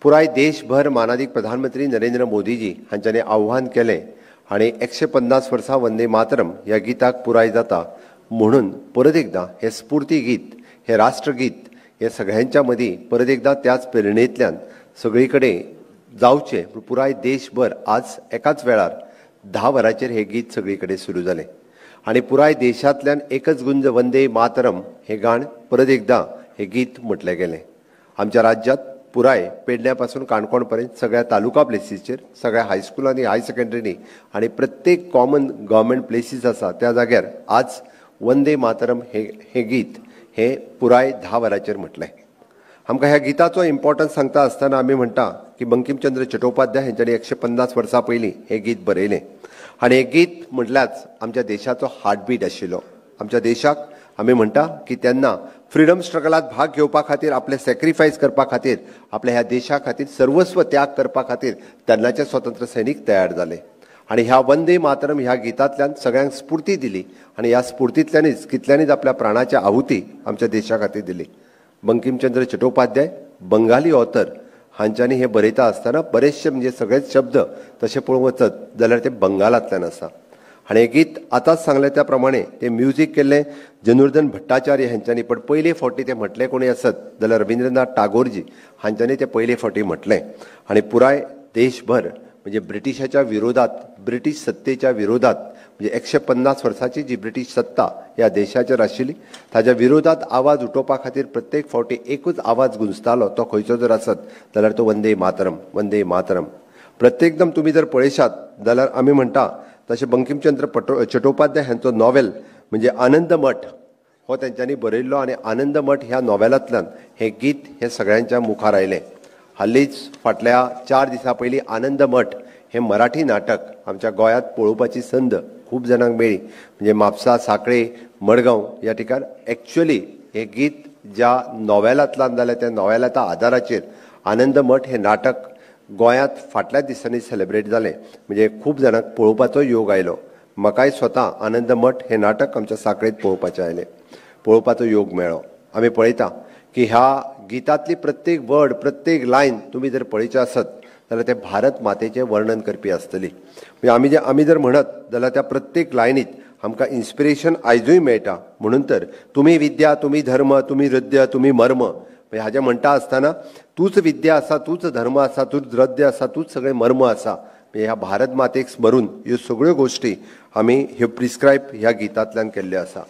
पुराय देशभर मानाधिक प्रधानमंत्री नरेंद्र मोदीजी हांच्यानी आव्हान केले आणि 150 वर्सां वंदे मातरम ह्या गिताक पुराय जाता म्हणून परत एकदा हे स्फूर्ती गीत, हे राष्ट्रगीत हे सगळ्यांच्या मदीं परत एकदा त्याच प्रेरणेंतल्यान सगळीकडे जावचे. पुराय देशभर आज एकाच वेळार 10 वरांचेर हे गीत सगळीकडे सुरू जालें आणि पुराय देशांतल्यान एकच गुंज वंदे मातरम हे गाण परत एकदा हे गीत म्हटलें गेलें. आमच्या राज्यांत पुराय पेडण्या पासून काणकोण पर्यंत सगळ्या तालुका प्लेसीसचेर, सगळ्या हायस्कुलांनी, हाय सेकंडरीनी आणि प्रत्येक कॉमन गव्हर्मेंट प्लेसीस आसा त्या जाग्यार आज वंदे मातरम हे गीत हे पुराय 10 वरांचेर म्हटलें. आमकां ह्या गिताचो इम्पॉर्टन्स सांगता आसतना आमी म्हणटा की बंकिमचंद्र चट्टोपाध्याय हांच्यांनी 150 वर्सां पयलीं हे गीत बरयलें आनी हे गीत म्हटल्याच आमच्या देशाचो हार्टबीट आशिल्लो. आमच्या देशाक आमी म्हणटा की तेन्ना फ्रिडम स्ट्रगलात भाग घेवपा खातीर, आपले सॅक्रिफायस करपा खातीर, आपल्या ह्या देशा खातीर सर्वस्व त्याग करपा खातीर तेन्नाचे स्वतंत्र सैनीक तयार जाले आणि ह्या वंदे मातरम ह्या गितांतल्यान सगळ्यांक स्फूर्ती दिली आणि ह्या स्फूर्तींतल्यानच कितल्यांनीच आपल्या प्राणाची आहुती आमच्या देशा खातीर दिली. बंकिमचंद्र चट्टोपाध्याय बंगाली ऑथर हांच्यांनी हे बरयता आसतना बरेचशे म्हणजे सगळेच शब्द तशें पळोवंक वचत जाल्यार ते बंगालांतल्यान आसा आणि हे गीत आतांच सांगले त्या प्रमाणे ते म्युजीक केल्लें जनार्दन भट्टाचार्य हांच्यांनी, पण पयले फावटी ते म्हटलें कोणी आसत जाल्यार रविंद्रनाथ टागोरजी हांच्यांनी ते पयले फावटी म्हटलें आणि पुराय देशभर म्हणजे ब्रिटिशाच्या विरोधात, ब्रिटीश सत्तेच्या विरोधात म्हणजे 150 वर्सांची जी ब्रिटीश सत्ता ह्या देशाचेर आशिल्ली ताच्या विरोधात आवाज उठोवपा खातीर प्रत्येक फावटी एकूच आवाज गुंजतालो. तो खंयचो जर आसत जाल्यार तो वंदे मातरम, वंदे मातरम. प्रत्येकदम तुमी जर पळयशात जाल्यार आमी म्हणटा तशें बंकिमचंद्र चट्टोपाध्याय हांचो नॉवेल म्हणजे आनंदमठ हो तेंच्यांनी बरयल्लो आणि आनंदमठ ह्या नॉवेलांतल्यान हे गीत हे सगळ्यांच्या मुखार आयलें. हालींच फाटल्या 4 दिसां पयलीं आनंदमठ हे मराठी नाटक आमच्या गोंयांत पळोवपाची संद खूब जाणांक मेळ्ळी. म्हणजे म्हापसा, सांखळे, मडगांव ह्या ठिकाण एक्चुअली हे गीत ज्या नॉवेलांतल्यान जालें त्या नॉवेलाच्या आदाराचेर आनंदमठ हे नाटक गोंयांत फाटल्या दिसांनी सेलिब्रेट जालें. म्हणजे खूब जाणांक पळोवपाचो योग आयलो. म्हाकाय स्वता आनंदमठ हे नाटक आमच्या सांखळेंत पळोवपाचें आयलें, पळोवपाचो योग मेळ्ळो. आमी पळयता की ह्या गितांतली प्रत्येक वर्ड, प्रत्येक लायन तुमी जर पळयचे आसत जाल्यार ते भारत मातेचें वर्णन करपी आसतली. म्हणजे आमी जर म्हणत जाल्यार त्या प्रत्येक लायनीत आमकां इन्स्पिरेशन आयजूय मेळटा. म्हणून तर तुम्ही विद्या, तुम्ही धर्म, तुम्ही हृदय, तुम्ही मर्म हाजें म्हणटा आसतना तूच विद्या आसा, तूच धर्म आसा, तूच हृदय आसा, तूच सगळें मर्म आसा. ह्या भारत मातेक स्मरून ह्यो सगळ्यो गोश्टी आमी ह्यो प्रिस्क्रायब ह्या गितांतल्यान केल्ल्यो आसा.